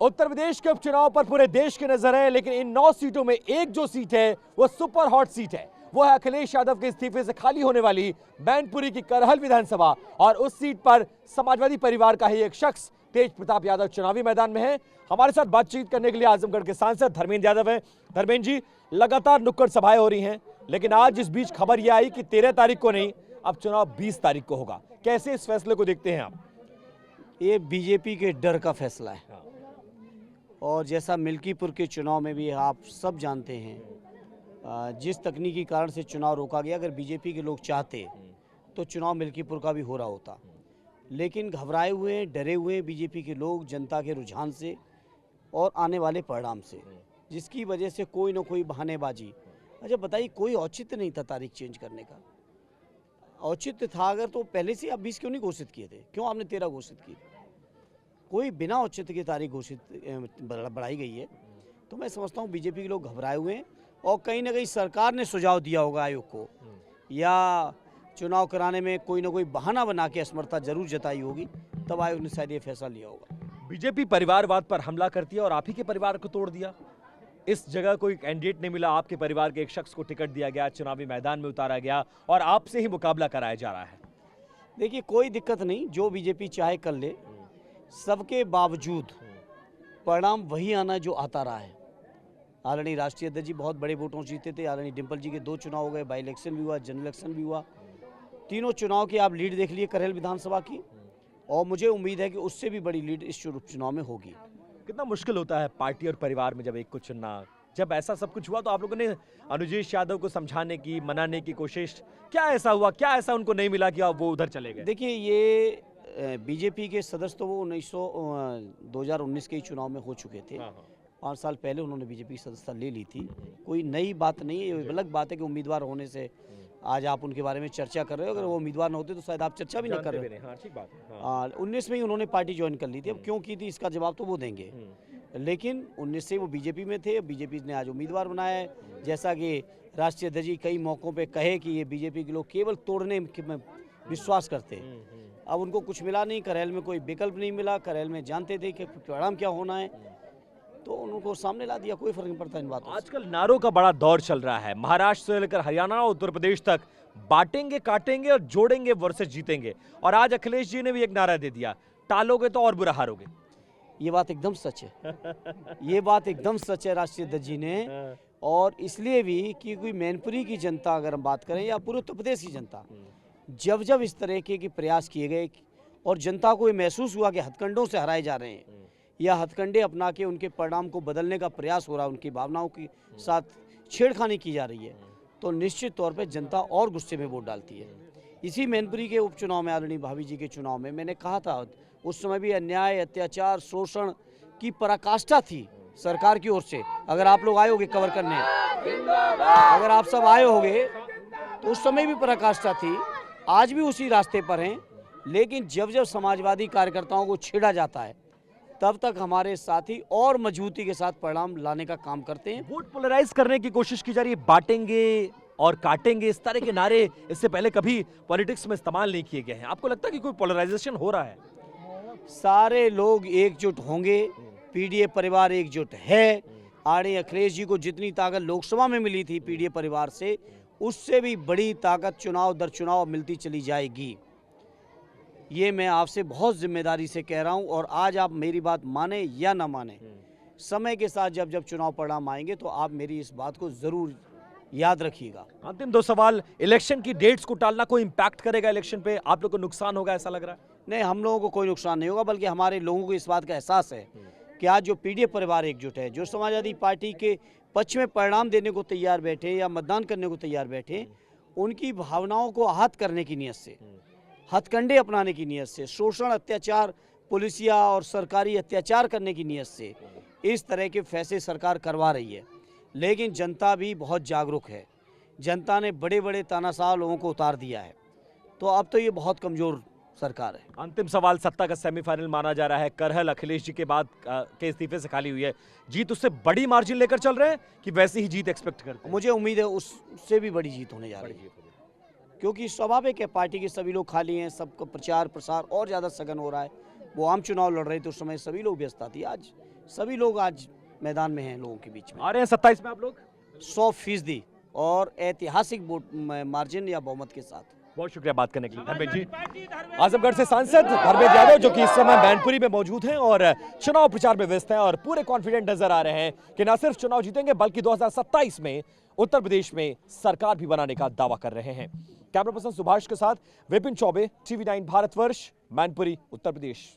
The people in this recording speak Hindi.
उत्तर प्रदेश के उपचुनाव पर पूरे देश की नजर है, लेकिन इन 9 सीटों में एक जो सीट है वो सुपर हॉट सीट है। वो है अखिलेश यादव के इस्तीफे से खाली होने वाली मैनपुरी की करहल विधानसभा। और उस सीट पर समाजवादी परिवार का ही एक शख्स तेज प्रताप यादव चुनावी मैदान में है। हमारे साथ बातचीत करने के लिए आजमगढ़ के सांसद धर्मेंद्र यादव हैं। धर्मेंद्र जी, लगातार नुक्कड़ सभाएं हो रही हैं, लेकिन आज इस बीच खबर यह आई कि 13 तारीख को नहीं, अब चुनाव 20 तारीख को होगा। कैसे इस फैसले को देखते हैं आप? ये बीजेपी के डर का फैसला है। और जैसा मिल्कीपुर के चुनाव में भी आप सब जानते हैं, जिस तकनीकी कारण से चुनाव रोका गया, अगर बीजेपी के लोग चाहते तो चुनाव मिल्कीपुर का भी हो रहा होता। लेकिन घबराए हुए, डरे हुए बीजेपी के लोग जनता के रुझान से और आने वाले परिणाम से, जिसकी वजह से कोई ना कोई बहानेबाजी। अच्छा बताइए, कोई औचित्य नहीं था तारीख चेंज करने का। औचित्य था अगर तो पहले से आप 20 क्यों नहीं घोषित किए थे? क्यों आपने 13 घोषित किए? कोई बिना औचित्य की तारीख घोषित बढ़ाई गई है। तो मैं समझता हूँ बीजेपी के लोग घबराए हुए हैं और कहीं ना कहीं सरकार ने सुझाव दिया होगा आयोग को, या चुनाव कराने में कोई ना कोई बहाना बना के असमर्थता जरूर जताई होगी, तब आयोग ने शायद ये फैसला लिया होगा। बीजेपी परिवारवाद पर हमला करती है और आप ही के परिवार को तोड़ दिया। इस जगह कोई कैंडिडेट नहीं मिला, आपके परिवार के एक शख्स को टिकट दिया गया, चुनावी मैदान में उतारा गया और आपसे ही मुकाबला कराया जा रहा है। देखिए, कोई दिक्कत नहीं, जो बीजेपी चाहे कर ले। सबके बावजूद परिणाम वही आना जो आता रहा है। आदरणीय राष्ट्रीय अध्यक्ष जी बहुत बड़े वोटों से जीते थे। आदरणीय डिम्पल जी के 2 चुनाव हो गए, बाई इलेक्शन भी हुआ, जनरल इलेक्शन भी हुआ। तीनों चुनाव की आप लीड देख लिए करहल विधानसभा की, और मुझे उम्मीद है कि उससे भी बड़ी लीड इस उपचुनाव में होगी। कितना मुश्किल होता है पार्टी और परिवार में जब एक को चुनना? जब ऐसा सब कुछ हुआ तो आप लोगों ने अनुजेश यादव को समझाने की, मनाने की कोशिश, क्या ऐसा हुआ, क्या ऐसा उनको नहीं मिला कि वो उधर चले गए? देखिए, ये बीजेपी के सदस्य तो वो 2019 के ही चुनाव में हो चुके थे। 5 साल पहले उन्होंने बीजेपी की सदस्यता ले ली थी। कोई नई बात नहीं है। ये अलग बात है कि उम्मीदवार होने से आज आप उनके बारे में चर्चा कर रहे हो। अगर वो उम्मीदवार न होते तो शायद आप चर्चा भी न कर रहे हो। ठीक बात है। 19 में ही उन्होंने पार्टी ज्वाइन कर ली थी। अब क्यों की थी इसका जवाब तो वो देंगे। लेकिन 19 से वो बीजेपी में थे, बीजेपी ने आज उम्मीदवार बनाया है। जैसा कि राष्ट्रीय अध्यक्ष जी कई मौक़ों पे कहे कि ये बीजेपी के लोग केवल तोड़ने में विश्वास करते हैं। अब उनको कुछ मिला नहीं, करहल में कोई विकल्प नहीं मिला। करहल में जानते थे कि परिणाम क्या होना है, तो उनको सामने ला दिया। कोई फर्क नहीं पड़ता इन बातों से। आजकल नारों का बड़ा दौर चल रहा है। महाराष्ट्र से लेकर हरियाणा और उत्तर प्रदेश तक बांटेंगे, काटेंगे और जोड़ेंगे वर्सेस जीतेंगे। और आज अखिलेश जी ने भी एक नारा दे दिया, टालोगे तो और बुरा हारोगे। ये बात एकदम सच है। ये बात एकदम सच है राष्ट्रीय अध्यक्ष जी ने। और इसलिए भी कि कोई मैनपुरी की जनता, अगर हम बात करें, या पूरे उत्तर प्रदेश की जनता, जब जब इस तरह के प्रयास किए गए और जनता को ये महसूस हुआ कि हथकंडों से हराए जा रहे हैं, या हथकंडे अपना के उनके परिणाम को बदलने का प्रयास हो रहा है, उनकी भावनाओं के साथ छेड़खानी की जा रही है, तो निश्चित तौर पे जनता और गुस्से में वोट डालती है। इसी मैनपुरी के उपचुनाव में, आदरणीय भाभी जी के चुनाव में, मैंने कहा था उस समय भी अन्याय, अत्याचार, शोषण की पराकाष्ठा थी सरकार की ओर से। अगर आप लोग आए होगे कवर करने, अगर आप सब आए होगे, तो उस समय भी पराकाष्ठा थी। आज भी उसी रास्ते पर हैं। लेकिन जब जब समाजवादी कार्यकर्ताओं को छेड़ा जाता है, तब तक हमारे साथी और मजबूती के साथ परिणाम लाने का काम करते हैं। वोट पोलराइज करने की कोशिश की जा रही है। बांटेंगे और काटेंगे, इस तरह के नारे इससे पहले कभी पॉलिटिक्स में इस्तेमाल नहीं किए गए हैं। आपको लगता है कि कोई पोलराइजेशन हो रहा है? सारे लोग एकजुट होंगे। पीडीए परिवार एकजुट है। आदरणीय अखिलेश जी को जितनी ताकत लोकसभा में मिली थी पीडीए परिवार से, उससे भी बड़ी ताकत चुनाव दर चुनाव मिलती चली जाएगी। ये मैं आपसे बहुत जिम्मेदारी से कह रहा हूं। और आज आप मेरी बात माने या ना माने, समय के साथ जब जब चुनाव परिणाम आएंगे तो आप मेरी इस बात को जरूर याद रखिएगा। अंतिम 2 सवाल। इलेक्शन की डेट्स को टालना कोई इंपैक्ट करेगा इलेक्शन पे? आप लोग को नुकसान होगा ऐसा लग रहा है? नहीं, हम लोगों को कोई नुकसान नहीं होगा, बल्कि हमारे लोगों को इस बात का एहसास है कि आज जो पीडीए परिवार एकजुट है, जो समाजवादी पार्टी के पक्ष में परिणाम देने को तैयार बैठे या मतदान करने को तैयार बैठे, उनकी भावनाओं को आहत करने की नीयत से, हथकंडे अपनाने की नीयत से, शोषण, अत्याचार, पुलिसिया और सरकारी अत्याचार करने की नीयत से इस तरह के फैसले सरकार करवा रही है। लेकिन जनता भी बहुत जागरूक है। जनता ने बड़े बड़े तानाशाह लोगों को उतार दिया है। तो अब तो ये बहुत कमज़ोर सरकार है। अंतिम सवाल। सत्ता का सेमीफाइनल माना जा रहा है। करहल अखिलेश जी के बाद के इस्तीफे से खाली हुई है। जीत उससे बड़ी मार्जिन लेकर चल रहे हैं कि वैसी ही जीत एक्सपेक्ट करते हैं? मुझे उम्मीद है उससे भी बड़ी जीत होने जा रही है, क्योंकि स्वाभाविक है, पार्टी के सभी लोग खाली हैं, सबका प्रचार प्रसार और ज़्यादा सघन हो रहा है। वो आम चुनाव लड़ रहे थे उस समय सभी लोग व्यस्तता थी। आज सभी लोग आज मैदान में हैं, लोगों के बीच में। आ रहे हैं 27 में आप लोग? 100% और ऐतिहासिक वोट मार्जिन या बहुमत के साथ। बहुत शुक्रिया बात करने के लिए धर्मेंद्र जी। आजमगढ़ से सांसद धर्मेंद्र यादव जो कि इस समय मैनपुरी में मौजूद हैं और चुनाव प्रचार में व्यस्त हैं और पूरे कॉन्फिडेंट नजर आ रहे हैं कि न सिर्फ चुनाव जीतेंगे बल्कि 2027 में उत्तर प्रदेश में सरकार भी बनाने का दावा कर रहे हैं। कैमरा पर्सन सुभाष के साथ विपिन चौबे, TV9 भारतवर्ष, मैनपुरी, उत्तर प्रदेश।